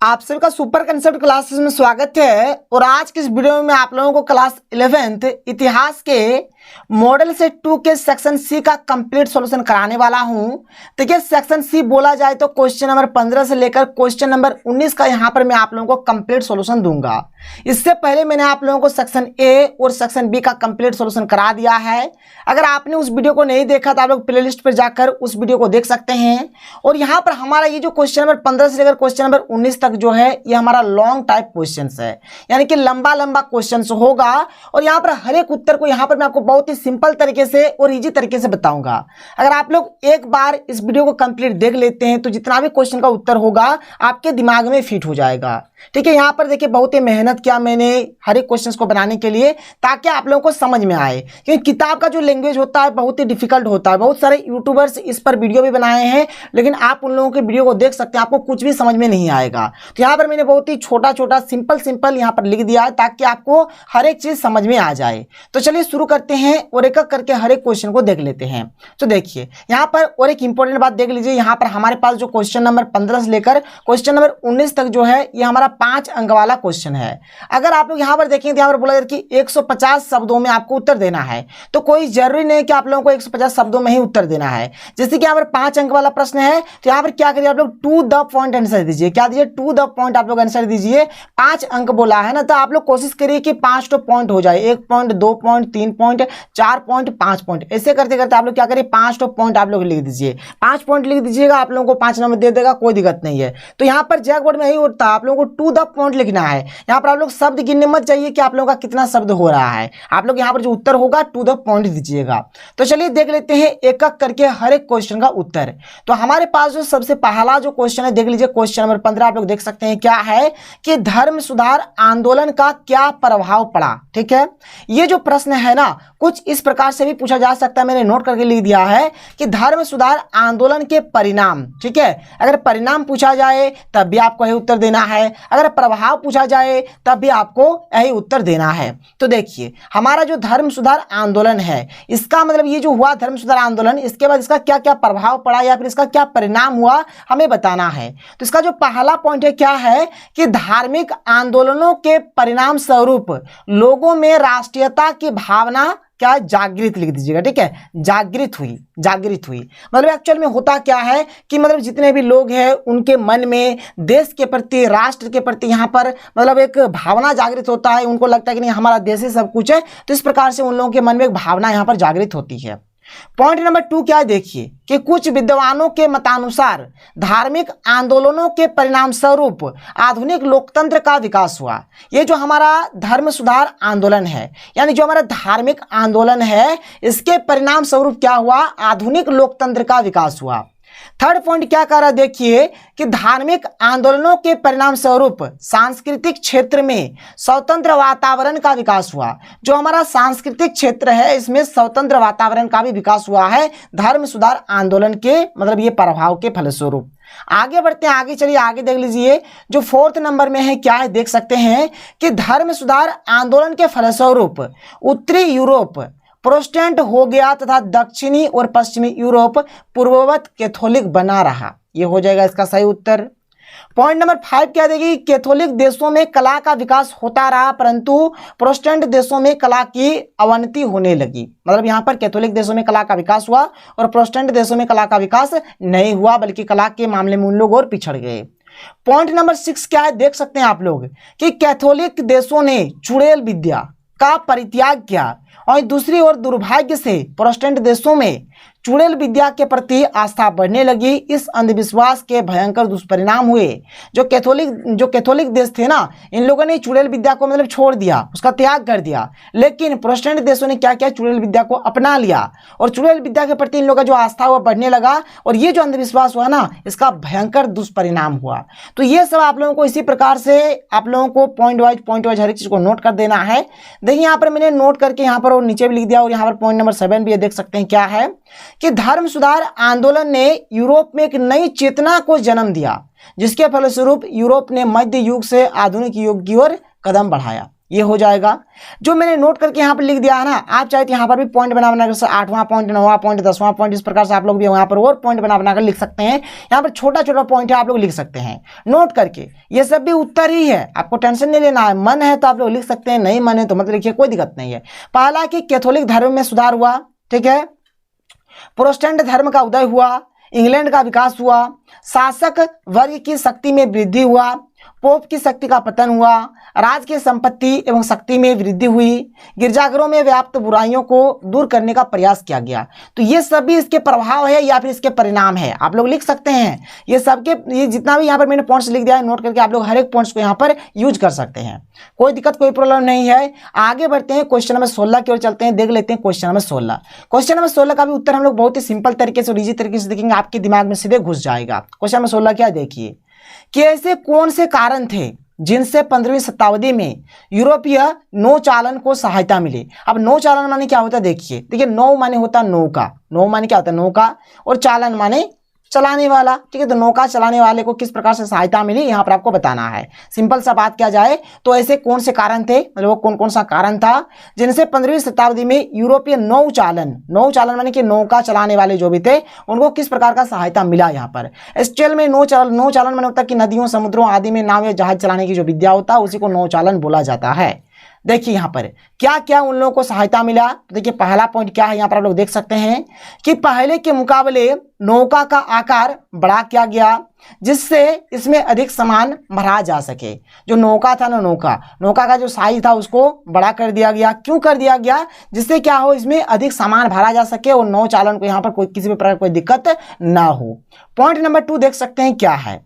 आप सभी का सुपर कंसेप्ट क्लासेस में स्वागत है। और आज की इस वीडियो में आप लोगों को क्लास 11th इतिहास के मॉडल सेट 2 के सेक्शन सी का कंप्लीट सॉल्यूशन कराने वाला हूं। देखिए, सेक्शन सी बोला जाए तो क्वेश्चन नंबर 15 से लेकर क्वेश्चन नंबर 19 का यहां पर मैं आप लोगों को कंप्लीट सॉल्यूशन दूंगा। इससे पहले मैंने आप लोगों को सेक्शन ए और सेक्शन बी का कंप्लीट सॉल्यूशन करा दिया है। अगर आपने उस वीडियो को नहीं देखा तो आप लोग प्ले लिस्ट पर जाकर उस वीडियो को देख सकते हैं। और यहाँ पर हमारा ये जो क्वेश्चन नंबर 15 से लेकर क्वेश्चन नंबर 19 तक जो है ये हमारा लॉन्ग टाइप क्वेश्चंस है, यानी कि लंबा लंबा क्वेश्चंस होगा। और यहाँ पर हर एक उत्तर को यहाँ पर मैं आपको बहुत ही सिंपल तरीके से और इजी तरीके से बताऊंगा। अगर आप लोग एक बार इस वीडियो को कंप्लीट देख लेते हैं तो जितना भी क्वेश्चन का उत्तर होगा आपके दिमाग में फिट हो जाएगा। ठीक है, यहाँ पर देखिए बहुत ही मेहनत किया मैंने हर एक क्वेश्चंस को बनाने के लिए ताकि आप लोगों को समझ में आए, क्योंकि किताब का जो लैंग्वेज होता है बहुत ही डिफिकल्ट होता है। बहुत सारे यूट्यूबर्स इस पर वीडियो भी बनाए हैं, लेकिन आप उन लोगों के वीडियो को देख सकते हैं, आपको कुछ भी समझ में नहीं आएगा। तो यहाँ पर मैंने बहुत ही छोटा छोटा सिंपल यहाँ पर लिख दिया है ताकि आपको हर एक चीज समझ में आ जाए। तो चलिए शुरू करते हैं और एक एक करके हर एक क्वेश्चन को देख लेते हैं। तो देखिए यहाँ पर और एक इंपॉर्टेंट बात देख लीजिए, यहाँ पर हमारे पास जो क्वेश्चन नंबर 15 से लेकर क्वेश्चन नंबर 19 तक जो है ये हमारा 5 अंक वाला क्वेश्चन है। अगर आप लोग यहाँ पर देखें तो यहाँ पर बोला जाए कि 150 शब्दों में आपको उत्तर देना है, तो कोई जरूरी नहीं कि आप लोगों को 150 शब्दों में ही उत्तर देना है। जैसे कि यहाँ पर 5 अंक वाला प्रश्न है तो यहाँ पर क्या करिए आप लोग टू द पॉइंट आंसर दीजिए। क्या दीजिए? टू द पॉइंट आप लोग आंसर दीजिए। 5 अंक बोला है ना, तो आप लोग कोशिश करिए कि 5 तो पॉइंट हो जाए, 1 point, 2 point, 3 point, 4 point, 5 point, ऐसे करते करते आप लोग क्या करिए 5 तो पॉइंट आप लोग लिख दीजिए। 5 पॉइंट लिख दीजिएगा, आप लोगों को 5 नंबर दे देगा, कोई दिक्कत नहीं है। तो यहाँ पर जैक बोर्ड में यही होता है, आप लोगों को टू द पॉइंट लिखना है। यहाँ पर आप लोग शब्द गिनने मत चाहिए कि आप लोगों का कितना शब्द हो रहा है, आप लोग यहाँ पर जो उत्तर होगा टू द पॉइंट दीजिएगा। तो चलिए देख लेते हैं एक एक करके हर एक क्वेश्चन का उत्तर। तो हमारे पास जो सबसे पहला जो क्वेश्चन है देख लीजिए, क्वेश्चन नंबर 15 आप लोग देख सकते हैं क्या है कि धर्म सुधार आंदोलन का क्या प्रभाव पड़ा। ठीक है, ये जो प्रश्न है ना कुछ इस प्रकार से भी पूछा जा सकता है, मैंने नोट करके लिख दिया है कि धर्म सुधार आंदोलन के परिणाम। ठीक है, अगर परिणाम पूछा जाए तब भी आपको यही उत्तर देना है, अगर प्रभाव पूछा जाए तब भी आपको यही उत्तर देना है। तो देखिए हमारा जो धर्म सुधार आंदोलन है इसका मतलब ये जो हुआ धर्म सुधार आंदोलन, इसके बाद इसका क्या क्या प्रभाव पड़ा या फिर इसका क्या परिणाम हुआ हमें बताना है। तो इसका जो पहला पॉइंट है क्या है कि धार्मिक आंदोलनों के परिणाम स्वरूप लोगों में राष्ट्रीयता की भावना क्या जागृत लिख दीजिएगा। ठीक है, जागृत हुई मतलब एक्चुअल में होता क्या है कि मतलब जितने भी लोग हैं उनके मन में देश के प्रति, राष्ट्र के प्रति यहाँ पर मतलब एक भावना जागृत होता है। उनको लगता है कि नहीं हमारा देश ही सब कुछ है, तो इस प्रकार से उन लोगों के मन में एक भावना यहाँ पर जागृत होती है। पॉइंट नंबर 2 क्या है देखिए कि कुछ विद्वानों के मतानुसार धार्मिक आंदोलनों के परिणाम स्वरूप आधुनिक लोकतंत्र का विकास हुआ। ये जो हमारा धर्म सुधार आंदोलन है यानी जो हमारा धार्मिक आंदोलन है इसके परिणाम स्वरूप क्या हुआ? आधुनिक लोकतंत्र का विकास हुआ। थर्ड पॉइंट क्या कह रहा है देखिए कि धार्मिक आंदोलनों के परिणाम स्वरूप सांस्कृतिक क्षेत्र में स्वतंत्र वातावरण का विकास हुआ। जो हमारा सांस्कृतिक क्षेत्र है इसमें स्वतंत्र वातावरण का भी विकास हुआ है धर्म सुधार आंदोलन के मतलब ये प्रभाव के फलस्वरूप। आगे बढ़ते हैं, आगे चलिए आगे देख लीजिए जो 4th नंबर में है क्या है देख सकते हैं कि धर्म सुधार आंदोलन के फलस्वरूप उत्तरी यूरोप प्रोटेस्टेंट हो गया तथा दक्षिणी और पश्चिमी यूरोप पूर्ववत कैथोलिक बना रहा। ये हो जाएगा इसका सही उत्तर। पॉइंट नंबर 5 क्या देगी? कैथोलिक देशों में कला का विकास होता रहा परंतु प्रोटेस्टेंट देशों में कला की अवनति होने लगी। मतलब यहाँ पर कैथोलिक देशों में कला का विकास हुआ और प्रोटेस्टेंट देशों में कला का विकास नहीं हुआ, बल्कि कला के मामले में उन लोग और पिछड़ गए। पॉइंट नंबर 6 क्या है देख सकते हैं आप लोग कि कैथोलिक देशों ने चुड़ैल विद्या का परित्याग किया और दूसरी ओर दुर्भाग्य से प्रोटेस्टेंट देशों में चुड़ैल विद्या के प्रति आस्था बढ़ने लगी। इस अंधविश्वास के भयंकर दुष्परिणाम हुए। जो कैथोलिक देश थे ना इन लोगों ने चुड़ैल विद्या को मतलब छोड़ दिया, उसका त्याग कर दिया, लेकिन प्रोटेस्टेंट देशों ने क्या किया? चुड़ैल विद्या को अपना लिया और चुड़ैल विद्या के प्रति इन लोगों का जो आस्था हुआ बढ़ने लगा और ये जो अंधविश्वास हुआ ना इसका भयंकर दुष्परिणाम हुआ। तो ये सब आप लोगों को इसी प्रकार से आप लोगों को पॉइंट वाइज हर एक चीज को नोट कर देना है। देखिए यहाँ पर मैंने नोट करके यहाँ पर और नीचे भी लिख दिया और यहाँ पर पॉइंट नंबर 7 भी देख सकते हैं क्या है कि धर्म सुधार आंदोलन ने यूरोप में एक नई चेतना को जन्म दिया जिसके फलस्वरूप यूरोप ने मध्य युग से आधुनिक युग की ओर कदम बढ़ाया। ये हो जाएगा। जो मैंने नोट करके यहाँ पर लिख दिया है ना, आप चाहे तो यहाँ पर भी पॉइंट बना बनाकर 8वां पॉइंट, 9वां पॉइंट, 10वां पॉइंट, इस प्रकार से आप लोग भी यहाँ पर और पॉइंट बना बनाकर लिख सकते हैं। यहाँ पर छोटा छोटा पॉइंट है, आप लोग लिख सकते हैं नोट करके। ये सब भी उत्तर ही है, आपको टेंशन नहीं लेना है। मन है तो आप लोग लिख सकते हैं, नहीं मन है तो मत लिखिए, कोई दिक्कत नहीं है। पहला कि कैथोलिक धर्म में सुधार हुआ, ठीक है। प्रोटेस्टेंट धर्म का उदय हुआ, इंग्लैंड का विकास हुआ, शासक वर्ग की शक्ति में वृद्धि हुआ, पोप की शक्ति का पतन हुआ, राज की संपत्ति एवं शक्ति में वृद्धि हुई, गिरजाघरों में व्याप्त बुराइयों को दूर करने का प्रयास किया गया। तो ये सभी इसके प्रभाव है या फिर इसके परिणाम है, आप लोग लिख सकते हैं। ये सबके, ये जितना भी यहाँ पर मैंने पॉइंट्स लिख दिया है, नोट करके आप लोग हर एक पॉइंट्स को यहाँ पर यूज कर सकते हैं, कोई दिक्कत कोई प्रॉब्लम नहीं है। आगे बढ़ते हैं, क्वेश्चन नंबर 16 की ओर चलते हैं, देख लेते हैं क्वेश्चन नंबर 16। क्वेश्चन नंबर 16 का भी उत्तर हम लोग बहुत ही सिंपल तरीके से और इजी तरीके से देखेंगे, आपके दिमाग में सीधे घुस जाएगा। क्वेश्चन नंबर 16 क्या, देखिए कि ऐसे कौन से कारण थे जिनसे 15वीं शताब्दी में यूरोपीय नौचालन को सहायता मिली। अब नौचालन माने क्या होता है, देखिए नौ माने होता है नौका, नौ माने क्या होता है नौका, और चालन माने चलाने वाला, ठीक है। तो नौका चलाने वाले को किस प्रकार से सहायता मिली, यहाँ पर आपको बताना है। सिंपल सा बात किया जाए तो ऐसे कौन से कारण थे, मतलब वो कौन कौन सा कारण था जिनसे 15वीं शताब्दी में यूरोपीय नौचालन माने कि नौका चलाने वाले जो भी थे उनको किस प्रकार का सहायता मिला। यहाँ पर एस्ट्रेल में नौचालन माने होता है कि नदियों समुद्रों आदि में नाव या जहाज चलाने की जो विद्या होता है उसी को नौचालन बोला जाता है। देखिए यहाँ पर क्या क्या उन लोगों को सहायता मिला। देखिए पहला पॉइंट क्या है, यहाँ पर आप लोग देख सकते हैं कि पहले के मुकाबले नौका का आकार बड़ा किया गया जिससे इसमें अधिक सामान भरा जा सके। जो नौका था ना, नौका का जो साइज था उसको बड़ा कर दिया गया। क्यों कर दिया गया, जिससे क्या हो, इसमें अधिक सामान भरा जा सके और नौचालन को यहाँ पर कोई किसी भी प्रकार कोई दिक्कत ना हो। पॉइंट नंबर 2 देख सकते हैं क्या है,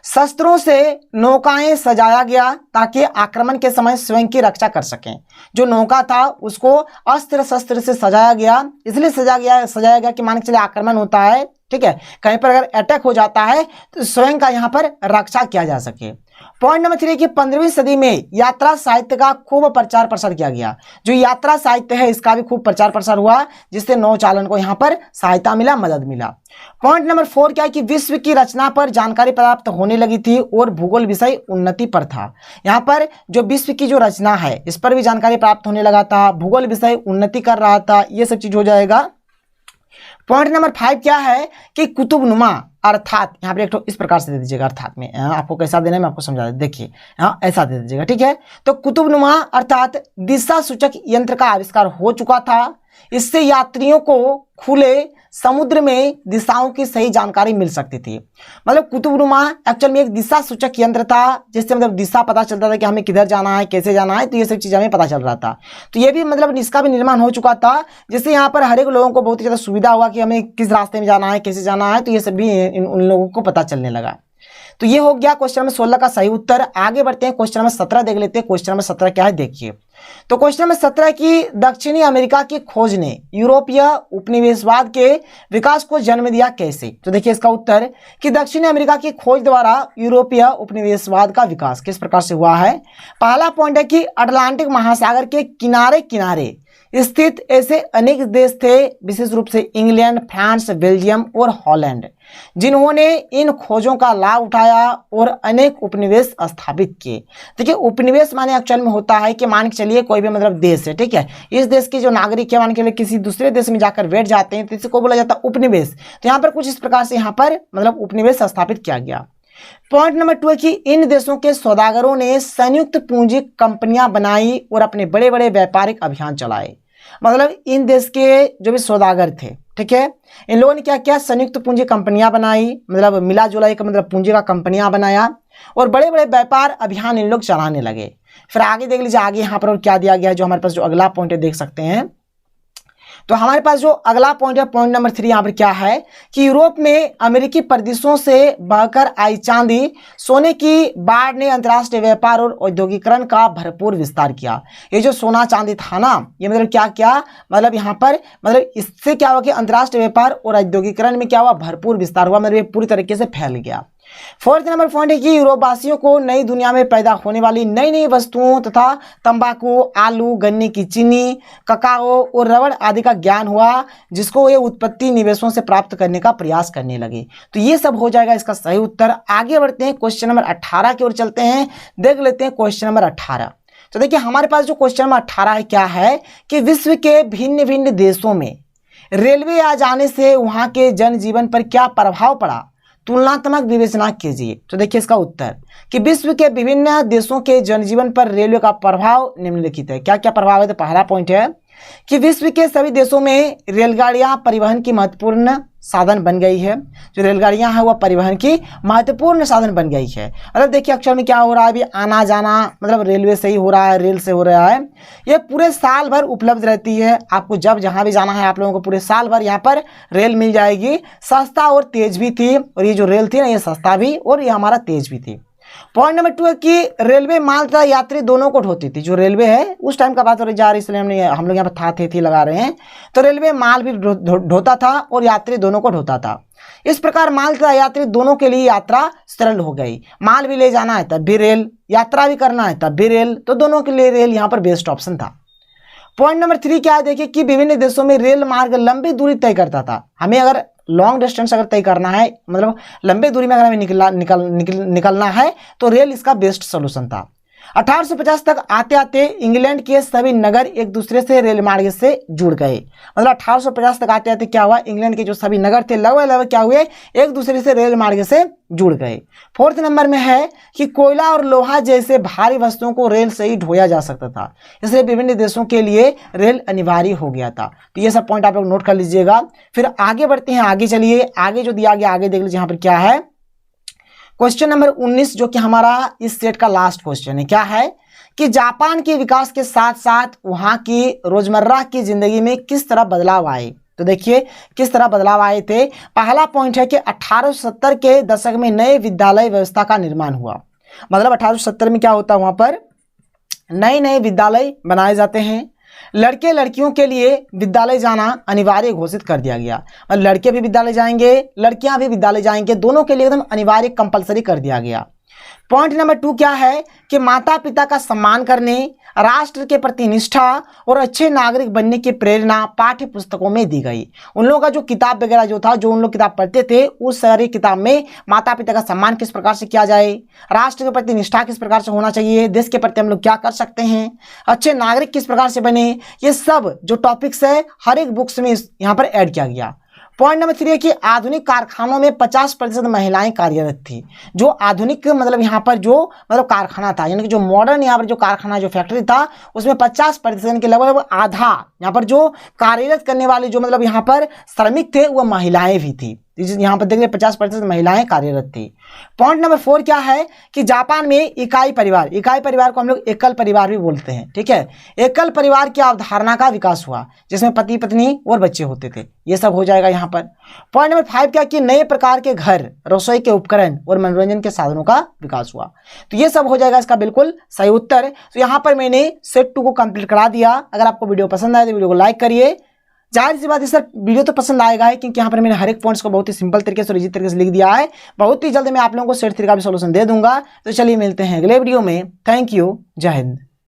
शस्त्रों से नौकाएं सजाया गया ताकि आक्रमण के समय स्वयं की रक्षा कर सकें। जो नौका था उसको अस्त्र शस्त्र से सजाया गया, इसलिए सजाया गया कि मान के चले आक्रमण होता है, ठीक है, कहीं पर अगर अटैक हो जाता है तो स्वयं का यहाँ पर रक्षा किया जा सके। पॉइंट नंबर 3 कि 15वीं सदी में यात्रा साहित्य का खूब प्रचार प्रसार किया गया। जो यात्रा साहित्य है इसका भी खूब प्रचार प्रसार हुआ जिससे नौचालन को यहाँ पर सहायता मिला, मदद मिला। पॉइंट नंबर 4 क्या है कि विश्व की रचना पर जानकारी प्राप्त होने लगी थी और भूगोल विषय उन्नति पर था। यहाँ पर जो विश्व की जो रचना है इस पर भी जानकारी प्राप्त होने लगा था, भूगोल विषय उन्नति कर रहा था, ये सब चीज हो जाएगा। पॉइंट नंबर 5 क्या है कि कुतुबनुमा अर्थात, यहाँ पर एक तो इस प्रकार से दे दीजिएगा, अर्थात में आपको कैसा देना है मैं आपको समझा दे, देखिए ऐसा दे दीजिएगा, ठीक है। तो कुतुबनुमा अर्थात दिशा सूचक यंत्र का आविष्कार हो चुका था। इससे यात्रियों को खुले समुद्र में दिशाओं की सही जानकारी मिल सकती थी। मतलब कुतुबनुमा एक्चुअल में एक दिशा सूचक यंत्र था जिससे मतलब दिशा पता चलता था कि हमें किधर जाना है, कैसे जाना है, तो ये सब चीज़ हमें पता चल रहा था। तो ये भी मतलब इसका भी निर्माण हो चुका था जिससे यहाँ पर हर एक लोगों को बहुत ही ज़्यादा सुविधा हुआ कि हमें किस रास्ते में जाना है, कैसे जाना है, तो ये सब भी उन लोगों को पता चलने लगा। तो ये हो गया क्वेश्चन नंबर 16 का सही उत्तर। आगे बढ़ते हैं, क्वेश्चन नंबर 17 देख लेते हैं। क्वेश्चन नंबर 17 क्या है, देखिए। तो क्वेश्चन नंबर 17 की दक्षिणी अमेरिका की खोज ने यूरोपीय उपनिवेशवाद के विकास को जन्म दिया कैसे। तो देखिए इसका उत्तर कि दक्षिणी अमेरिका की खोज द्वारा यूरोपीय उपनिवेशवाद का विकास किस प्रकार से हुआ है। पहला पॉइंट है कि अटलांटिक महासागर के किनारे किनारे स्थित ऐसे अनेक देश थे, विशेष रूप से इंग्लैंड, फ्रांस, बेल्जियम और हॉलैंड, जिन्होंने इन खोजों का लाभ उठाया और अनेक उपनिवेश स्थापित किए। देखिए उपनिवेश माने एक्चुअल में होता है कि मान के चलिए कोई भी मतलब देश है, ठीक है, इस देश के जो नागरिक है मान के लिए किसी दूसरे देश में जाकर बैठ जाते हैं तो इसको बोला जाता है उपनिवेश। तो यहाँ पर कुछ इस प्रकार से यहाँ पर मतलब उपनिवेश स्थापित किया गया। पॉइंट नंबर 2 है कि इन देशों के सौदागरों ने संयुक्त पूंजी कंपनियां बनाई और अपने बड़े बड़े व्यापारिक अभियान चलाए। मतलब इन देश के जो भी सौदागर थे, ठीक है, इन लोगों ने क्या किया, संयुक्त पूंजी कंपनियां बनाई, मतलब मिला जुला एक मतलब पूंजी का कंपनियां बनाया और बड़े बड़े व्यापार अभियान इन लोग चलाने लगे। फिर आगे देख लीजिए, आगे यहाँ पर और क्या दिया गया है, जो हमारे पास जो अगला पॉइंट है देख सकते हैं। तो हमारे पास जो अगला पॉइंट है, पॉइंट नंबर 3 यहाँ पर क्या है कि यूरोप में अमेरिकी प्रदेशों से बहकर आई चांदी सोने की बाढ़ ने अंतर्राष्ट्रीय व्यापार और औद्योगिकरण का भरपूर विस्तार किया। ये जो सोना चांदी था ना, ये मतलब क्या क्या मतलब यहाँ पर मतलब इससे क्या हुआ कि अंतर्राष्ट्रीय व्यापार और औद्योगिकरण में क्या हुआ, भरपूर विस्तार हुआ, मतलब ये पूरी तरीके से फैल गया। 4th नंबर पॉइंट है कि यूरोपवासियों को नई दुनिया में पैदा होने वाली नई नई वस्तुओं तथा तंबाकू, आलू, गन्ने की चीनी, ककाओ और रबड़ आदि का ज्ञान हुआ, जिसको ये उत्पत्ति निवेशों से प्राप्त करने का प्रयास करने लगे। तो ये सब हो जाएगा इसका सही उत्तर। आगे बढ़ते हैं, क्वेश्चन नंबर 18 की ओर चलते हैं, देख लेते हैं क्वेश्चन नंबर 18। तो देखिए हमारे पास जो क्वेश्चन नंबर 18 है क्या है कि विश्व के भिन्न भिन्न देशों में रेलवे आ जाने से वहां के जनजीवन पर क्या प्रभाव पड़ा, तुलनात्मक विवेचना कीजिए। तो देखिए इसका उत्तर कि विश्व के विभिन्न देशों के जनजीवन पर रेलवे का प्रभाव निम्नलिखित है। क्या क्या प्रभाव है, तो पहला पॉइंट है कि विश्व के सभी देशों में रेलगाड़ियां परिवहन की महत्वपूर्ण साधन बन गई है। जो रेलगाड़ियां हैं वह परिवहन की महत्वपूर्ण साधन बन गई है। मतलब देखिए अक्षर में क्या हो रहा है, अभी आना जाना मतलब रेलवे से ही हो रहा है, रेल से हो रहा है। ये पूरे साल भर उपलब्ध रहती है, आपको जब जहां भी जाना है आप लोगों को पूरे साल भर यहाँ पर रेल मिल जाएगी। सस्ता और तेज भी थी, और ये जो रेल थी ना ये सस्ता भी और ये हमारा तेज भी थी। पॉइंट नंबर 2 है कि रेलवे माल तथा यात्री दोनों को ढोती थी। जो रेलवे है उस टाइम का बात हो रही जा रही, इसलिए हम लोग यहाँ पर थी लगा रहे हैं। तो रेलवे माल भी ढोता था और यात्री दोनों को ढोता था। इस प्रकार माल तथा यात्री दोनों के लिए यात्रा सरल हो गई। माल भी ले जाना है तब भी रेल, यात्रा भी करना है तब भी रेल, तो दोनों के लिए रेल यहाँ पर बेस्ट ऑप्शन था। पॉइंट नंबर 3 क्या है, देखिए कि विभिन्न देशों में रेल मार्ग लंबी दूरी तय करता था। हमें अगर लॉन्ग डिस्टेंस अगर तय करना है, मतलब लंबे दूरी में अगर हमें निकलना है तो रेल इसका बेस्ट सोल्यूशन था। 1850 तक आते आते इंग्लैंड के सभी नगर एक दूसरे से रेल मार्ग से जुड़ गए। मतलब 1850 तक आते आते क्या हुआ, इंग्लैंड के जो सभी नगर थे लगभग क्या हुए, एक दूसरे से रेल मार्ग से जुड़ गए। 4th नंबर में है कि कोयला और लोहा जैसे भारी वस्तुओं को रेल से ही ढोया जा सकता था, इसलिए विभिन्न देशों के लिए रेल अनिवार्य हो गया था। तो ये सब पॉइंट आप लोग नोट कर लीजिएगा। फिर आगे बढ़ते हैं, आगे चलिए, आगे जो दिया गया आगे देख लीजिए यहाँ पर क्या है। क्वेश्चन नंबर 19 जो कि हमारा इस सेट का लास्ट क्वेश्चन है, क्या है कि जापान के विकास के साथ साथ वहां की रोजमर्रा की जिंदगी में किस तरह बदलाव आए। तो देखिए किस तरह बदलाव आए थे। पहला पॉइंट है कि 1870 के दशक में नए विद्यालय व्यवस्था का निर्माण हुआ। मतलब 1870 में क्या होता है, वहां पर नए नए विद्यालय बनाए जाते हैं। लड़के लड़कियों के लिए विद्यालय जाना अनिवार्य घोषित कर दिया गया। मतलब लड़के भी विद्यालय जाएंगे, लड़कियां भी विद्यालय जाएंगे, दोनों के लिए एकदम अनिवार्य कंपलसरी कर दिया गया। पॉइंट नंबर 2 क्या है कि माता पिता का सम्मान करने, राष्ट्र के प्रति निष्ठा और अच्छे नागरिक बनने की प्रेरणा पाठ्य पुस्तकों में दी गई। उन लोगों का जो किताब वगैरह जो था, जो उन लोग किताब पढ़ते थे, उस सारी किताब में माता पिता का सम्मान किस प्रकार से किया जाए, राष्ट्र के प्रति निष्ठा किस प्रकार से होना चाहिए, देश के प्रति हम लोग क्या कर सकते हैं, अच्छे नागरिक किस प्रकार से बने, ये सब जो टॉपिक्स है हर एक बुक्स में यहाँ पर ऐड किया गया। पॉइंट नंबर 3 है कि आधुनिक कारखानों में 50% महिलाएं कार्यरत थी। जो आधुनिक मतलब यहाँ पर जो मतलब कारखाना था, यानी कि जो मॉडर्न यहाँ पर जो कारखाना जो फैक्ट्री था उसमें 50% के लगभग आधा यहाँ पर जो कार्यरत करने वाले जो मतलब यहाँ पर श्रमिक थे वह महिलाएं भी थी। यहाँ पर देखिए 50% महिलाएं कार्यरत थी। पॉइंट नंबर 4 क्या है कि जापान में इकाई परिवार को हम लोग एकल परिवार भी बोलते हैं, ठीक है। एकल परिवार की अवधारणा का विकास हुआ जिसमें पति पत्नी और बच्चे होते थे। ये सब हो जाएगा यहाँ पर। पॉइंट नंबर 5 क्या कि नए प्रकार के घर, रसोई के उपकरण और मनोरंजन के साधनों का विकास हुआ। तो ये सब हो जाएगा इसका बिल्कुल सही उत्तर। तो यहाँ पर मैंने सेट 2 को कंप्लीट करा दिया। अगर आपको वीडियो पसंद आए तो वीडियो को लाइक करिए। जाहिर सी बात है सर वीडियो तो पसंद आएगा है, क्योंकि यहाँ पर मैंने हर एक पॉइंट्स को बहुत ही सिंपल तरीके से और इजी तरीके से लिख दिया है। बहुत ही जल्द मैं आप लोगों को सेट 3 का भी सोल्यूशन दे दूंगा। तो चलिए मिलते हैं अगले वीडियो में। थैंक यू, जय हिंद।